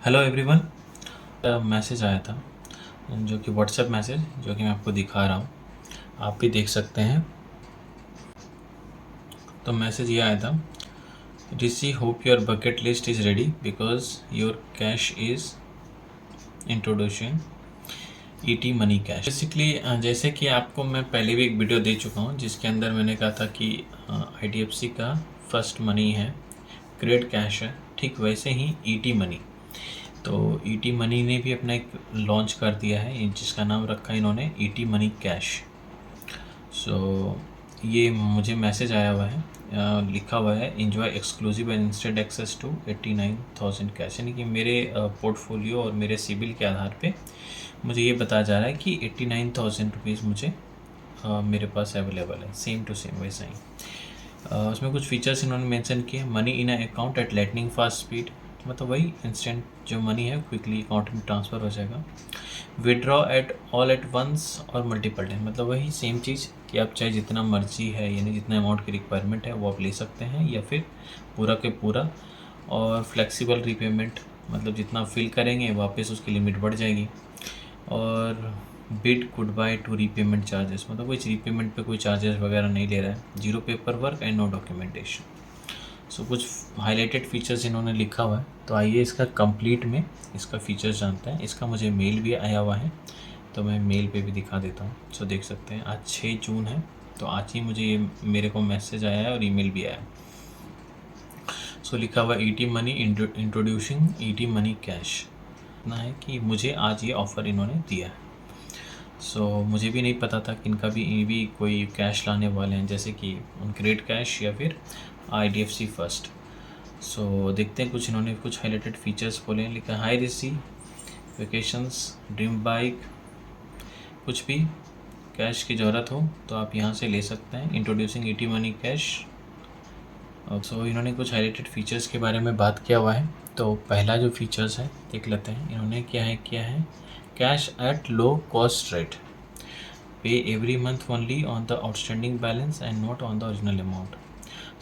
Hello everyone. Message आया था जो कि व्हाट्सएप मैसेज जो कि मैं आपको दिखा रहा हूँ, आप भी देख सकते हैं। तो मैसेज ये आया था, Rishi hope your bucket list is ready because your cash is introduction ET money cash. Basically जैसे कि आपको मैं पहले भी एक वीडियो दे चुका हूँ जिसके अंदर मैंने कहा था कि IDFC का फर्स्ट मनी है, क्रेड कैश है, ठीक वैसे ही ईटी मनी। तो ईटी मनी ने भी अपना एक लॉन्च कर दिया है जिसका नाम रखा है इन्होंने ईटी मनी कैश। सो ये मुझे मैसेज आया हुआ है, लिखा हुआ है enjoy exclusive and instant access to 89,000 cash, यानी कि मेरे पोर्टफोलियो और मेरे सिबिल के आधार पे मुझे ये बताया जा रहा है कि 89,000 रुपीज़ मुझे मेरे पास अवेलेबल है, सेम टू सेम वैसा ही। उसमें कुछ फीचर्स इन्होंने मेंशन किए, money in account at lightning fast speed, मतलब वही इंस्टेंट जो मनी है क्विकली अकाउंट में ट्रांसफ़र हो जाएगा। Withdraw at all at once और मल्टीपल टाइम, मतलब वही सेम चीज़ कि आप चाहे जितना मर्जी है यानी जितना अमाउंट की रिक्वायरमेंट है वो आप ले सकते हैं, या फिर पूरा के पूरा। और फ्लेक्सिबल रीपेमेंट, मतलब जितना फिल करेंगे वापस उसकी लिमिट बढ़ जाएगी। और bid good by two repayment charges, मतलब कोई रीपेमेंट पे कोई चार्जेस वगैरह नहीं ले रहा है। Zero paperwork and no documentation. So कुछ हाईलाइटेड फीचर्स इन्होंने लिखा हुआ है। तो आइए इसका कंप्लीट में इसका फीचर्स जानते हैं। इसका मुझे मेल भी आया हुआ है, तो मैं मेल पे भी दिखा देता हूँ। सो देख सकते हैं आज 6 जून है, तो आज ही मुझे ये मेरे को मैसेज आया है और ईमेल भी आया है। सो लिखा हुआ ET money introducing ET money cash, इतना है कि मुझे आज ये ऑफ़र इन्होंने दिया है। सो मुझे भी नहीं पता था कि इनका भी कोई कैश लाने वाले हैं, जैसे कि क्रेडिट कैश या फिर IDFC फर्स्ट। सो देखते हैं, कुछ इन्होंने कुछ हाईलाइटेड फीचर्स बोले हैं। लिखा हाई रिसी वेकेशंस, ड्रीम बाइक, कुछ भी कैश की ज़रूरत हो तो आप यहाँ से ले सकते हैं। Introducing ET money cash. So इन्होंने कुछ हाईलाइटेड फीचर्स के बारे में बात किया हुआ है। तो पहला जो फीचर्स है देख लेते हैं इन्होंने क्या है cash at low cost rate, pay every month only on the outstanding balance and not on the original amount.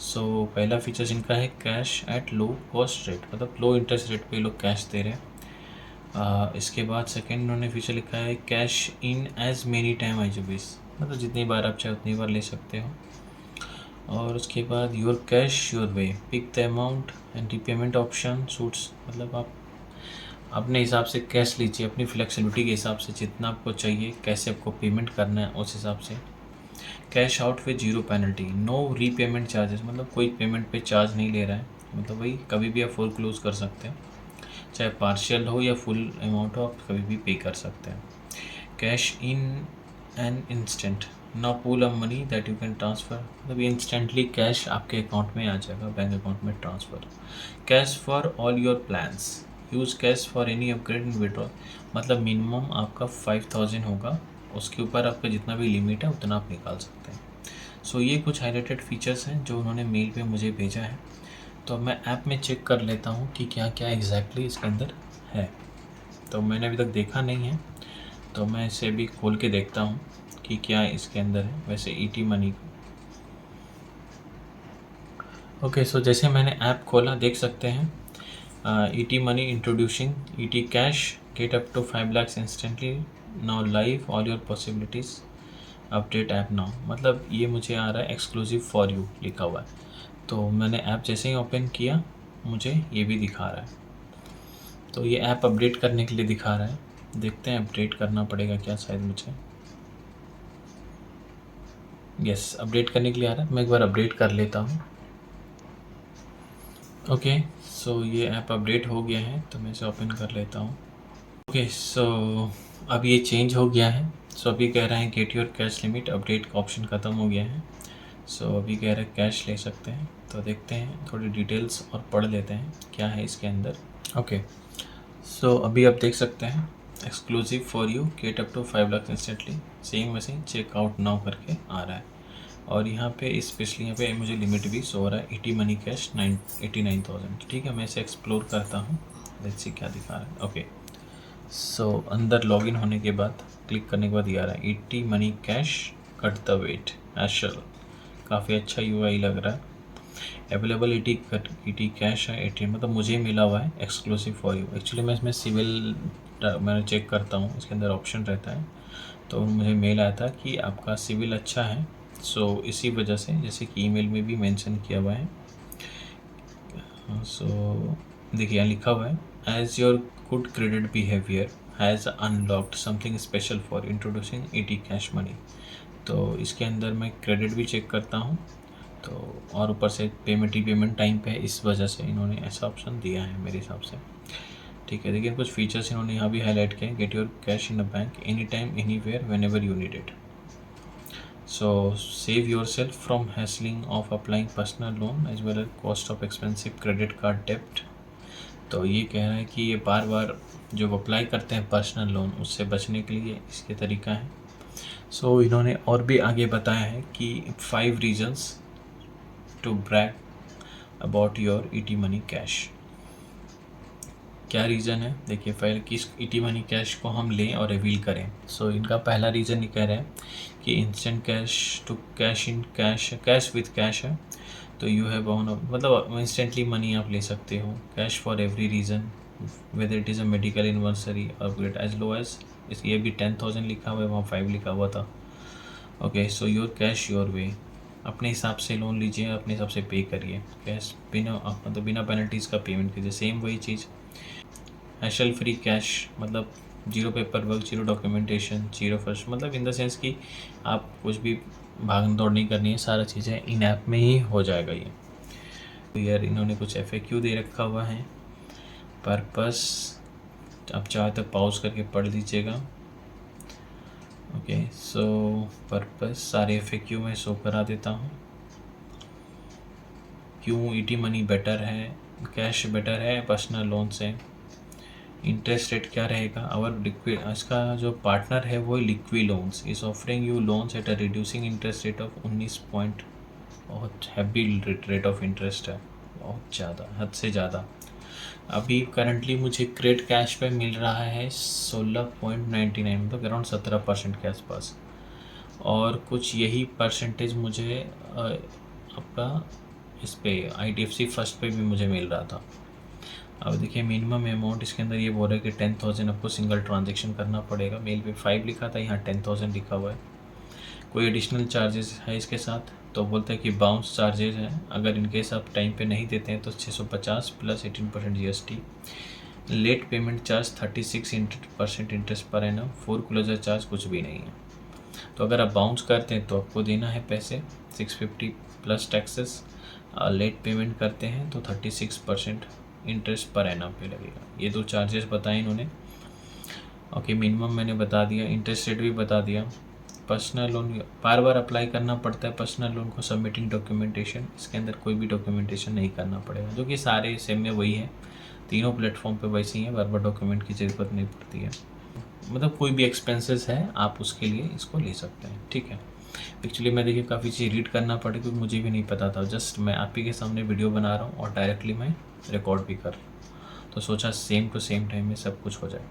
So पहला फीचर्स इनका है cash at low cost rate, मतलब लो इंटरेस्ट रेट पे लोग कैश दे रहे हैं। इसके बाद सेकेंड उन्होंने फीचर लिखा है cash in as many time as you wish, मतलब जितनी बार आप चाहे उतनी बार ले सकते हो। और उसके बाद your cash your way, pick the amount and repayment option suits, मतलब आप अपने हिसाब से कैश लीजिए, अपनी फ्लेक्सिबिलिटी के हिसाब से जितना आपको चाहिए, कैसे आपको पेमेंट करना है उस हिसाब से। Cash out with zero penalty, no repayment charges, मतलब कोई पेमेंट पे चार्ज नहीं ले रहा है, मतलब वही कभी भी आप फुल क्लोज कर सकते हैं, चाहे पार्शियल हो या फुल अमाउंट हो, आप कभी भी पे कर सकते हैं। Cash in an instant, no pool of money that you can transfer, मतलब इंस्टेंटली कैश आपके अकाउंट में आ जाएगा, बैंक अकाउंट में transfer. Cash for all your plans, use cash for any upgrade and withdrawal, मतलब मिनिमम आपका 5,000 होगा, उसके ऊपर आपका जितना भी लिमिट है उतना आप निकाल सकते हैं। सो ये कुछ हाईलाइटेड फीचर्स हैं जो उन्होंने मेल पे मुझे भेजा है। तो मैं ऐप में चेक कर लेता हूँ कि क्या क्या एग्जैक्टली इसके अंदर है। तो मैंने अभी तक देखा नहीं है, तो मैं इसे भी खोल के देखता हूँ कि क्या इसके अंदर है। वैसे ईटी मनी, ओके, सो जैसे मैंने ऐप खोला देख सकते हैं ET money introducing ET cash, get up to 5 lakhs instantly, now live all your possibilities, update app now, मतलब ये मुझे आ रहा है एक्सक्लूसिव फॉर यू लिखा हुआ है। तो मैंने ऐप जैसे ही ओपन किया मुझे ये भी दिखा रहा है, तो ये ऐप अपडेट करने के लिए दिखा रहा है। देखते हैं अपडेट करना पड़ेगा क्या, शायद मुझे, यस अपडेट करने के लिए आ रहा है। मैं एक बार अपडेट कर लेता हूँ। ओके, सो ये ऐप अपडेट हो गया है, तो मैं इसे ओपन कर लेता हूँ। ओके, सो अब ये चेंज हो गया है। सो अभी कह रहा है gate your cash limit, update का ऑप्शन ख़त्म हो गया है। सो अभी कह रहा है कैश ले सकते हैं, तो देखते हैं थोड़ी डिटेल्स और पढ़ लेते हैं क्या है इसके अंदर। ओके, सो अभी आप देख सकते हैं exclusive for you, get up to 5 lakhs instantly, same वैसे चेकआउट नाउ करके आ रहा है। और यहाँ पे स्पेशली यहाँ पे मुझे लिमिट भी शो हो रहा है, 80 मनी कैश 89,000। ठीक है, मैं इसे एक्सप्लोर करता हूँ, लेट्स सी क्या दिखा रहा है। ओके, सो अंदर लॉगिन होने के बाद क्लिक करने के बाद ये आ रहा है 80 money cash cut the wait एशल, काफ़ी अच्छा UI लग रहा है। अवेलेबल ईटी कैश है 18, मतलब मुझे मिला हुआ है एक्सक्लूसिव फॉर यू। एक्चुअली मैं इसमें सिविल मैंने चेक करता हूँ, इसके अंदर ऑप्शन रहता है, तो मुझे मेल आया था कि आपका सिविल अच्छा है। सो इसी वजह से, जैसे कि ईमेल में भी मेंशन किया हुआ है, सो देखिए यहाँ लिखा हुआ है, as your good credit behaviour has unlocked something special for introducing ET cash money. तो इसके अंदर मैं क्रेडिट भी चेक करता हूँ, तो और ऊपर से पेमेंट टाइम पे है, इस वजह से इन्होंने ऐसा ऑप्शन दिया है मेरे हिसाब से। ठीक है, देखिए कुछ फीचर्स इन्होंने यहाँ भी हाईलाइट किए, get your cash in a bank anytime anywhere whenever you need it. So save yourself from hassling of applying personal loan as well as cost of expensive credit card debt। तो ये कह रहा है कि ये बार बार जो apply करते हैं पर्सनल लोन, उससे बचने के लिए इसके तरीका है। सो इन्होंने और भी आगे बताया है कि 5 reasons to brag about your ET money cash. क्या रीज़न है, देखिए पहले किस ईटी मनी कैश को हम लें और रिवील करें। सो इनका पहला रीज़न ये कह रहे हैं कि instant cash to cash in cash with cash है, तो यू हैव ऑन, मतलब इंस्टेंटली मनी आप ले सकते हो, cash for every reason whether it is a medical anniversary upgrade as low as, इस ये भी 10,000 लिखा हुआ है, वहाँ 5 लिखा हुआ था। Okay, so your cash your वे, अपने हिसाब से लोन लीजिए, अपने हिसाब से पे करिए कैश, बिना मतलब बिना पेनल्टीज़ का पेमेंट कीजिए। सेम वही चीज़, हैशल फ्री कैश, मतलब zero paper work, zero documentation, zero first, मतलब इन द सेंस कि आप कुछ भी भाग दौड़ नहीं करनी है, सारा चीज़ें इन ऐप में ही हो जाएगा ये। तो यार इन्होंने कुछ FAQ दे रखा हुआ है, पर्पस आप चाहे तो पॉज करके पढ़ लीजिएगा। ओके, सो पर्पस सारे FAQ में शो करा देता हूँ। क्यों ईटी मनी बेटर है, कैश बेटर है पर्सनल लोन से, इंटरेस्ट रेट क्या रहेगा। और लिक्विड, इसका जो पार्टनर है वो liquid loans is offering you loans at a reducing interest rate of 19 point, बहुत हैवी रेट ऑफ इंटरेस्ट है, बहुत ज़्यादा, हद से ज़्यादा। अभी करंटली मुझे क्रेडिट कैश पे मिल रहा है 16.99, मतलब अराउंड 17% के आसपास, और कुछ यही परसेंटेज मुझे आपका इस पे IDFC फर्स्ट पे भी मुझे मिल रहा था। अब देखिए मिनिमम अमाउंट इसके अंदर ये बोल रहा है कि 10,000 आपको सिंगल ट्रांजेक्शन करना पड़ेगा। मेल पे 5 लिखा था, यहाँ 10,000 लिखा हुआ है। कोई एडिशनल चार्जेस है इसके साथ, तो बोलता है कि बाउंस चार्जेस हैं, अगर इनकेस आप टाइम पे नहीं देते हैं तो 650 plus 18% GST। Late payment charge 36% interest per annum, foreclosure charge कुछ भी नहीं है। तो अगर आप बाउंस करते हैं तो आपको देना है पैसे 650 प्लस टैक्सेस, लेट पेमेंट करते हैं तो 36% इंटरेस्ट पर एनम पे लगेगा। ये दो चार्जेस बताए इन्होंने। ओके, मिनिमम मैंने बता दिया, इंटरेस्ट रेट भी बता दिया। पर्सनल लोन बार बार अप्लाई करना पड़ता है, पर्सनल लोन को सबमिटिंग डॉक्यूमेंटेशन, इसके अंदर कोई भी डॉक्यूमेंटेशन नहीं करना पड़ेगा, जो कि सारे सेम में वही है, तीनों प्लेटफॉर्म पे वैसे ही है, बार बार डॉक्यूमेंट की ज़रूरत नहीं पड़ती है। मतलब कोई भी एक्सपेंसेस है आप उसके लिए इसको ले सकते हैं, ठीक है। एक्चुअली मैं देखिए काफ़ी चीज़ रीड करना पड़े क्योंकि मुझे भी नहीं पता था, जस्ट मैं आप ही के सामने वीडियो बना रहा हूँ और डायरेक्टली मैं रिकॉर्ड भी कर रहा हूँ, तो सोचा सेम टू सेम टाइम में सब कुछ हो जाए।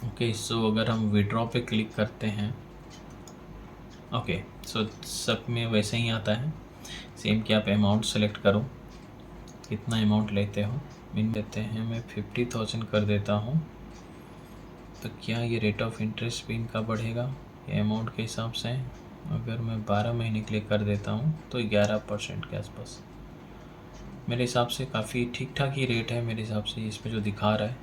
ओके, सो अगर हम विड्रॉ पे क्लिक करते हैं, ओके, सो सब में वैसे ही आता है सेम कि आप अमाउंट सेलेक्ट करो, कितना अमाउंट लेते हो। मिन देते हैं, मैं 50,000 कर देता हूँ, तो क्या ये रेट ऑफ इंटरेस्ट भी इनका बढ़ेगा ये अमाउंट के हिसाब से। अगर मैं 12 महीने के लिए कर देता हूँ तो 11% के आसपास, मेरे हिसाब से काफ़ी ठीक ठाक ही रेट है मेरे हिसाब से इस पर जो दिखा रहा है।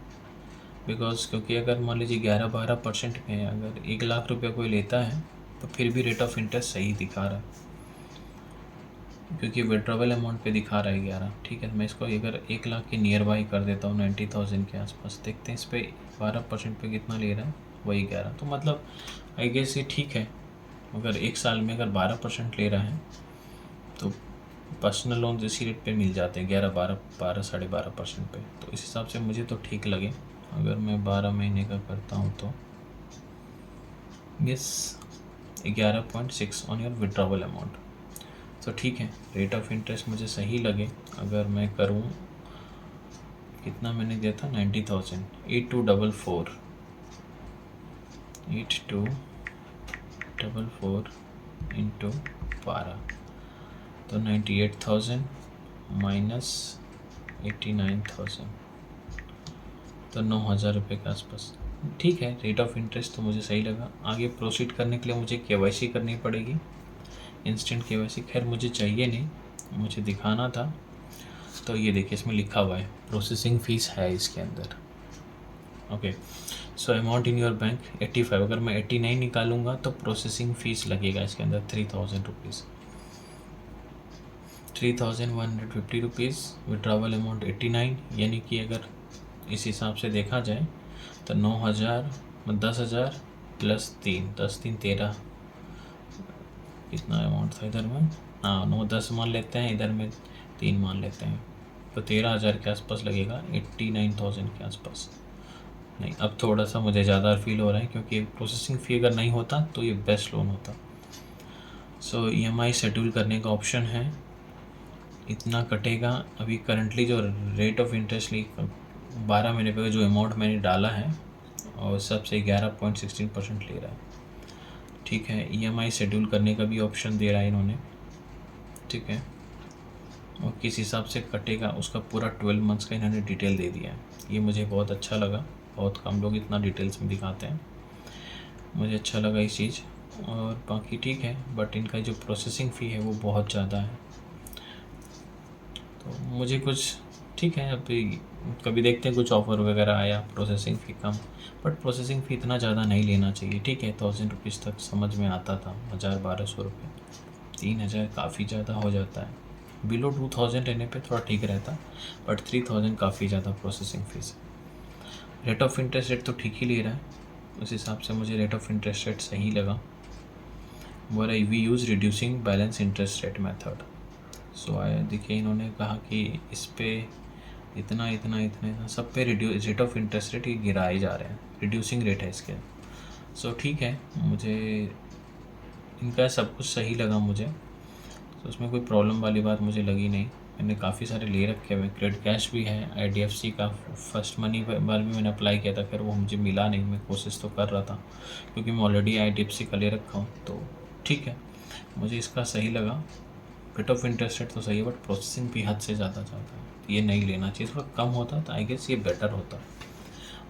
बिकॉज क्योंकि अगर मान लीजिए 11-12% में अगर 1,00,000 रुपये कोई लेता है तो फिर भी रेट ऑफ इंटरेस्ट सही दिखा रहा है, क्योंकि विड्रॉवल अमाउंट पे दिखा रहा है 11। ठीक है, मैं इसको अगर 1,00,000 के नियर बाई कर देता हूँ 90,000 के आसपास, देखते हैं इस पर 12% पे कितना ले रहा है, वही 11। तो मतलब आई गेस ये ठीक है, अगर एक साल में अगर 12% ले रहा है तो पर्सनल लोन इसी रेट पे मिल जाते हैं 11-12 12.5% पे, तो इस हिसाब से मुझे तो ठीक लगे। अगर मैं 12 महीने का करता हूँ तो yes 11.6 on your withdrawal amount, तो ठीक है, रेट ऑफ इंटरेस्ट मुझे सही लगे। अगर मैं करूँ, कितना मैंने दिया था 90,000, 8244 इंटू 12, तो 98,000 माइनस 89,000 तो 9,000 रुपये के आसपास। ठीक है, रेट ऑफ इंटरेस्ट तो मुझे सही लगा। आगे प्रोसीड करने के लिए मुझे केवाईसी करनी पड़ेगी, इंस्टेंट केवाईसी। खैर मुझे चाहिए नहीं, मुझे दिखाना था। तो ये देखिए इसमें लिखा हुआ है प्रोसेसिंग फ़ीस है इसके अंदर। Okay, so amount in your bank 85। अगर मैं 89 निकालूंगा तो प्रोसेसिंग फ़ीस लगेगा इसके अंदर 3,000 रुपीज़, 3,150 रुपीज़। विड्रॉवल अमाउंट 89, यानी कि अगर इस हिसाब से देखा जाए तो 9,000 10,000 प्लस 3 10 3 13, कितना अमाउंट था इधर में? हाँ 9 10 मान लेते हैं, इधर में 3 मान लेते हैं, तो 13,000 के आसपास लगेगा, 89,000 के आसपास। नहीं, अब थोड़ा सा मुझे ज़्यादा फील हो रहा है, क्योंकि प्रोसेसिंग फ़ी अगर नहीं होता तो ये बेस्ट लोन होता। सो EMI शेड्यूल करने का ऑप्शन है, इतना कटेगा। अभी करंटली जो रेट ऑफ इंटरेस्ट ली 12 महीने पे जो अमाउंट मैंने डाला है और सबसे 11.16% ले रहा है। ठीक है, EMI शेड्यूल करने का भी ऑप्शन दे रहा है इन्होंने। ठीक है, और किस हिसाब से कटेगा उसका पूरा 12 मंथ्स का इन्होंने डिटेल दे दिया है। ये मुझे बहुत अच्छा लगा, बहुत कम लोग इतना डिटेल्स में दिखाते हैं, मुझे अच्छा लगा इस चीज़। और बाकी ठीक है, बट इनका जो प्रोसेसिंग फ़ी है वो बहुत ज़्यादा है। तो मुझे कुछ ठीक है, अभी कभी देखते हैं कुछ ऑफ़र वगैरह आया processing fee come, but processing fee इतना ज़्यादा नहीं लेना चाहिए। ठीक है, 1,000 रुपीज़ तक समझ में आता था, 1,000-1,200 रुपये, 3,000 काफ़ी ज़्यादा हो जाता है। बिलो 2,000 रहने पे थोड़ा ठीक रहता, बट 3,000 काफ़ी ज़्यादा processing fees. Rate of interest rate तो ठीक ही ले रहा है, उस हिसाब से मुझे रेट ऑफ इंटरेस्ट रेट सही लगा। बोला we use reducing balance interest rate method. So आया देखिए इन्होंने कहा कि इस पे इतना इतना इतना इतना सब पे रेट ऑफ इंटरेस्ट रेट ये गिराए जा रहे हैं, रिड्यूसिंग रेट है इसके। सो ठीक है, मुझे इनका सब कुछ सही लगा मुझे, तो उसमें कोई प्रॉब्लम वाली बात मुझे लगी नहीं। मैंने काफ़ी सारे ले रखे हुए, क्रेडिट कैश भी है, IDFC का फर्स्ट मनी बार भी मैंने अप्लाई किया था, फिर वो मुझे मिला नहीं। मैं कोशिश तो कर रहा था, क्योंकि मैं ऑलरेडी IDFC का ले रखा हूँ। तो ठीक है, मुझे इसका सही लगा। रेट ऑफ इंटरेस्ट रेट तो सही है, बट प्रोसेसिंग भी हद से ज़्यादा जाता है, ये नहीं लेना चाहिए। थोड़ा कम होता तो आई गेस ये बेटर होता,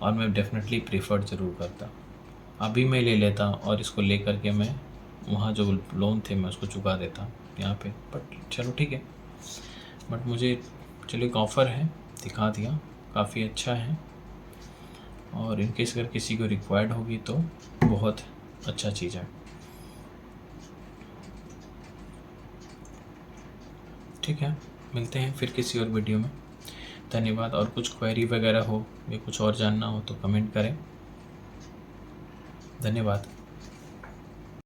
और मैं डेफिनेटली प्रीफर्ड ज़रूर करता। अभी मैं ले लेता और इसको ले करके मैं वहाँ जो लोन थे मैं उसको चुका देता यहाँ पे, बट चलो ठीक है। बट मुझे चलो एक ऑफ़र है, दिखा दिया, काफ़ी अच्छा है, और इनकेस अगर किसी को रिक्वायर्ड होगी तो बहुत अच्छा चीज़ है। ठीक है, मिलते हैं फिर किसी और वीडियो में। धन्यवाद। और कुछ क्वेरी वगैरह हो या कुछ और जानना हो तो कमेंट करें। धन्यवाद।